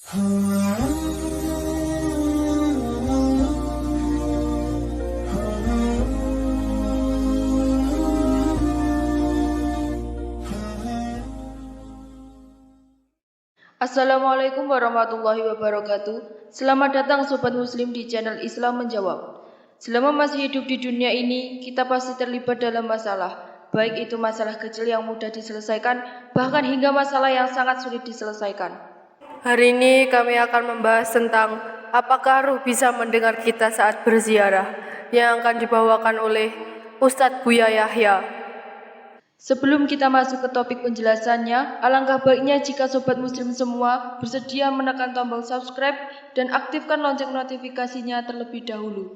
Assalamualaikum warahmatullahi wabarakatuh. Selamat datang Sobat Muslim di channel Islam Menjawab. Selama masih hidup di dunia ini, kita pasti terlibat dalam masalah. Baik itu masalah kecil yang mudah diselesaikan, bahkan hingga masalah yang sangat sulit diselesaikan. Hari ini kami akan membahas tentang apakah ruh bisa mendengar kita saat berziarah, yang akan dibawakan oleh Ustadz Buya Yahya. Sebelum kita masuk ke topik penjelasannya, alangkah baiknya jika Sobat Muslim semua bersedia menekan tombol subscribe dan aktifkan lonceng notifikasinya terlebih dahulu.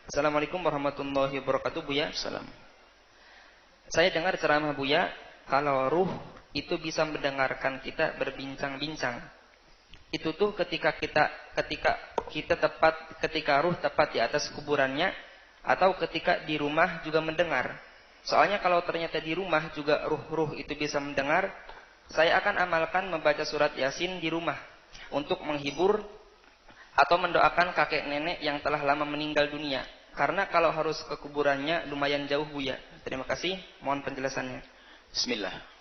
Assalamualaikum warahmatullahi wabarakatuh, Buya. Salam. Saya dengar ceramah Buya, kalau ruh itu bisa mendengarkan kita berbincang-bincang. Itu tuh ketika ruh tepat di atas kuburannya, atau ketika di rumah juga mendengar. Soalnya kalau ternyata di rumah juga ruh-ruh itu bisa mendengar, saya akan amalkan membaca surat Yasin di rumah untuk menghibur atau mendoakan kakek nenek yang telah lama meninggal dunia. Karena kalau harus ke kuburannya lumayan jauh, Buya. Terima kasih, mohon penjelasannya. Bismillah.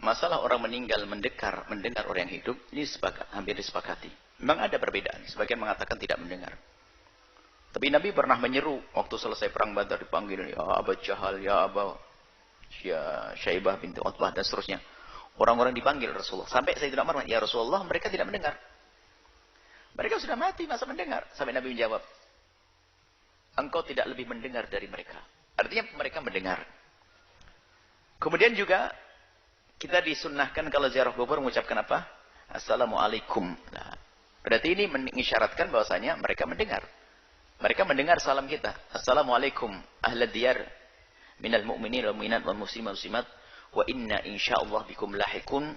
Masalah orang meninggal mendengar orang yang hidup, ini hampir disepakati. Memang ada perbedaan, sebagian mengatakan tidak mendengar. Tapi Nabi pernah menyeru waktu selesai perang Badar, dipanggil ya Abu Jahal, ya Abu Syaibah binti Utbah dan seterusnya. Orang-orang dipanggil Rasulullah. Sampai Sayyidina Umar, ya Rasulullah, mereka tidak mendengar. Mereka sudah mati, masa mendengar? Sampai Nabi menjawab, engkau tidak lebih mendengar dari mereka. Artinya mereka mendengar. Kemudian juga kita disunnahkan kalau ziarah kubur mengucapkan apa? Assalamualaikum. Nah, berarti ini mengisyaratkan bahwasanya mereka mendengar. Mereka mendengar salam kita. Assalamualaikum ahlad diyar minal mu'minin wal mu'minat wal muslimin wal muslimat wa inna insyaallah bikum lahikun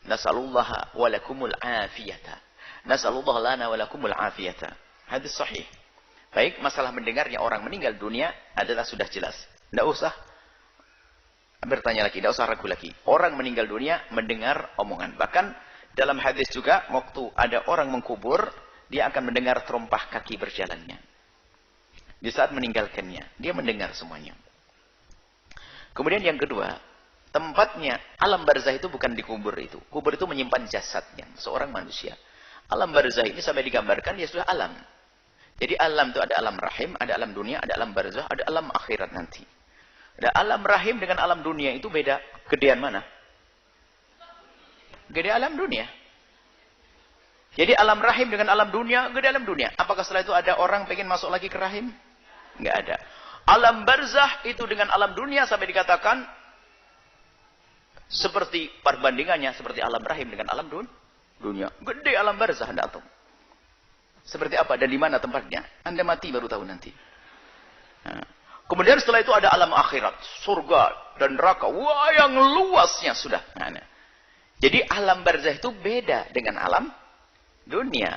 nasallallahu wa lakumul afiyata. Nasallallahu lana wa lakumul afiyata. Hadis sahih. Baik, masalah mendengarnya orang meninggal dunia adalah sudah jelas. Tidak usah bertanya lagi, tidak usah ragu lagi. Orang meninggal dunia mendengar omongan. Bahkan dalam hadis juga waktu ada orang mengkubur, dia akan mendengar terompah kaki berjalannya. Di saat meninggalkannya, dia mendengar semuanya. Kemudian yang kedua, tempatnya alam barzah itu bukan di kubur itu. Kubur itu menyimpan jasadnya, seorang manusia. Alam barzah ini sampai digambarkan dia sudah alam. Jadi alam itu ada alam rahim, ada alam dunia, ada alam barzah, ada alam akhirat nanti. Ada alam rahim dengan alam dunia itu beda. Gedean mana? Gede alam dunia. Jadi alam rahim dengan alam dunia, gede alam dunia. Apakah setelah itu ada orang pengen masuk lagi ke rahim? Enggak ada. Alam barzah itu dengan alam dunia sampai dikatakan seperti perbandingannya seperti alam rahim dengan alam dunia. Gede alam barzah, Anda tahu. Seperti apa dan di mana tempatnya? Anda mati baru tahu nanti. Nah. Kemudian setelah itu ada alam akhirat, surga dan neraka. Wah, yang luasnya sudah. Nah. Jadi alam barzah itu beda dengan alam dunia.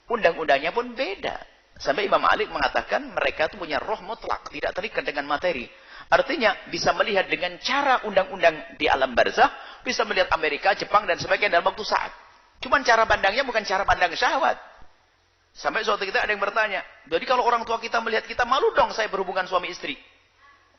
Undang-undangnya pun beda. Sampai Imam Malik mengatakan mereka itu punya roh mutlak, tidak terikat dengan materi. Artinya bisa melihat dengan cara undang-undang di alam barzah, bisa melihat Amerika, Jepang dan sebagainya dalam waktu saat. Cuman cara pandangnya bukan cara pandang syahwat. Sampai suatu kita ada yang bertanya, jadi kalau orang tua kita melihat kita, malu dong saya berhubungan suami istri.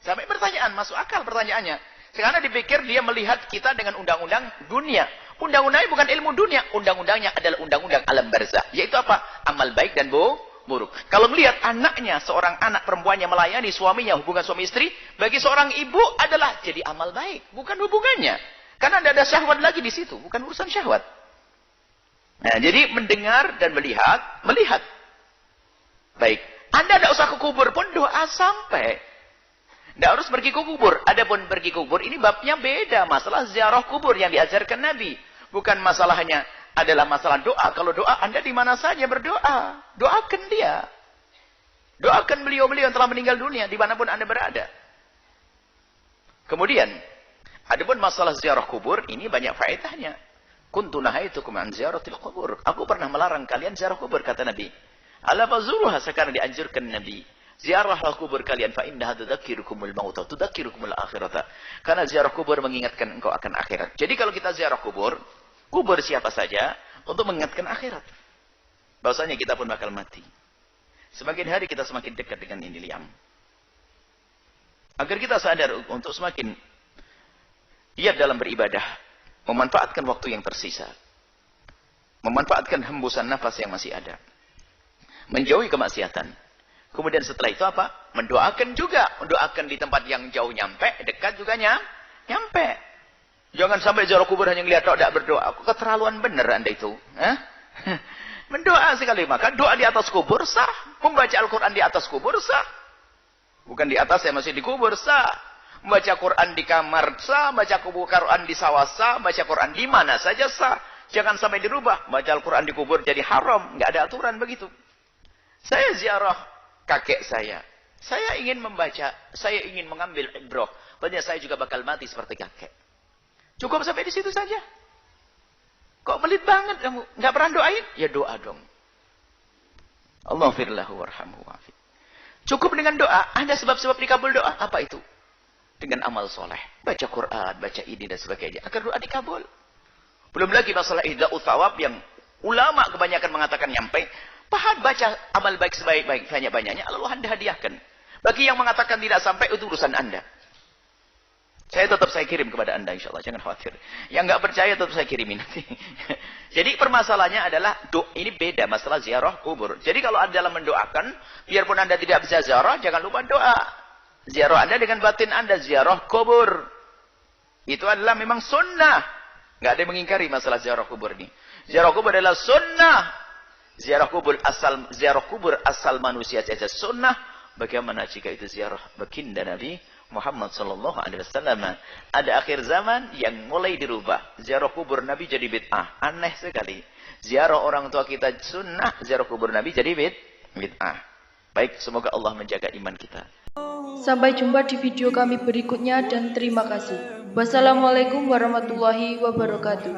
Sampai pertanyaan, masuk akal pertanyaannya. Karena dipikir dia melihat kita dengan undang-undang dunia. Undang-undangnya bukan ilmu dunia. Undang-undangnya adalah undang-undang alam barzah. Yaitu apa? Amal baik dan buruk. Kalau melihat anaknya, seorang anak perempuannya melayani suaminya, hubungan suami istri, bagi seorang ibu adalah jadi amal baik. Bukan hubungannya. Karena tidak ada syahwat lagi di situ. Bukan urusan syahwat. Nah, jadi mendengar dan melihat. Baik. Anda tidak usah ke kubur pun doa sampai. Tidak harus pergi ke kubur. Adapun pergi ke kubur, ini babnya beda. Masalah ziarah kubur yang diajarkan Nabi. Bukan masalahnya adalah masalah doa. Kalau doa, Anda di mana saja berdoa. Doakan dia. Doakan beliau-beliau yang telah meninggal dunia, dimanapun Anda berada. Kemudian, adapun masalah ziarah kubur, ini banyak faedahnya. Kuntu nahaitukum an ziyaratil kubur. Aku pernah melarang kalian ziarah kubur, kata Nabi. Ala fazuruha, sekarang dianjurkan Nabi. Ziarahlah kubur kalian, fa innaha tudzakirukumul mauta, tudzakirukumul akhirata. Karena ziarah kubur mengingatkan engkau akan akhirat. Jadi kalau kita ziarah kubur, kubur siapa saja, untuk mengingatkan akhirat. Bahwasanya kita pun bakal mati. Semakin hari kita semakin dekat dengan ini liang. Agar kita sadar untuk semakin giat dalam beribadah, memanfaatkan waktu yang tersisa, memanfaatkan hembusan nafas yang masih ada, menjauhi kemaksiatan. Kemudian setelah itu apa? Mendoakan juga, mendoakan di tempat yang jauh nyampe, dekat juga nyampe. Jangan sampai ziarah kubur hanya ngelihat tok, tidak berdoa. Keterlaluan benar Anda itu. Mendoa sekali, maka doa di atas kubur sah, membaca Al-Quran di atas kubur sah. Bukan di atas, saya masih di kubur sah. Membaca Quran di kamar sah, baca Quran di sawah sah, baca Quran di mana saja sah. Jangan sampai dirubah. Baca Al-Quran di kubur jadi haram. Nggak ada aturan begitu. Saya ziarah kakek saya. Saya ingin membaca, saya ingin mengambil ibrah. Padahal saya juga bakal mati seperti kakek. Cukup sampai di situ saja. Kok pelit banget kamu? Nggak pernah doain? Ya doa dong. Allahumma warhamhu wa'afi. Cukup dengan doa. Ada sebab-sebab dikabul doa. Apa itu? Dengan amal soleh. Baca Quran, baca ini dan sebagainya. Agar doa dikabul. Belum lagi masalah ihda'u thawab yang ulama kebanyakan mengatakan nyampe. Pahat baca amal baik sebaik-baik banyak-banyaknya. Lalu Anda hadiahkan. Bagi yang mengatakan tidak sampai, itu urusan Anda. Saya kirim kepada Anda insya Allah. Jangan khawatir. Yang nggak percaya tetap saya kirimin nanti. Jadi permasalahannya adalah ini beda masalah ziarah kubur. Jadi kalau Anda dalam mendoakan, biarpun Anda tidak bisa ziarah, jangan lupa doa. Ziarah Anda dengan batin Anda, ziarah kubur. Itu adalah memang sunnah. Nggak ada yang mengingkari masalah ziarah kubur ini. Ziarah kubur adalah sunnah. Ziarah kubur asal manusia saja sunnah. Bagaimana jika itu ziarah baginda Nabi Muhammad sallallahu alaihi wasallam? Ada akhir zaman yang mulai dirubah. Ziarah kubur Nabi jadi bid'ah. Aneh sekali. Ziarah orang tua kita sunnah, ziarah kubur Nabi jadi bid'ah. Baik, semoga Allah menjaga iman kita. Sampai jumpa di video kami berikutnya dan terima kasih. Wassalamualaikum warahmatullahi wabarakatuh.